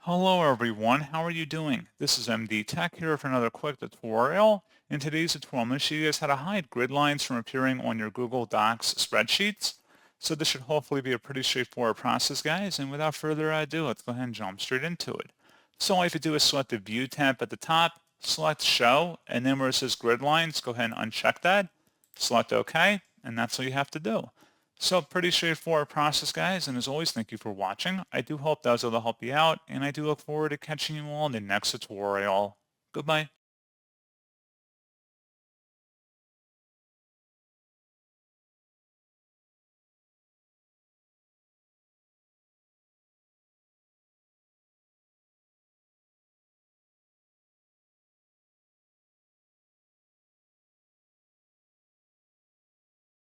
Hello everyone, how are you doing? This is MD Tech here for another quick tutorial. In today's tutorial, I'm going to show you guys how to hide grid lines from appearing on your Google Docs spreadsheets. So this should hopefully be a pretty straightforward process, guys. And without further ado, let's go ahead and jump straight into it. So all you have to do is select the View tab at the top, select Show, and then where it says Grid Lines, go ahead and uncheck that, select OK, and that's all you have to do. So pretty straightforward process, guys, and as always, thank you for watching. I do hope that was able to help you out, and I do look forward to catching you all in the next tutorial. Goodbye.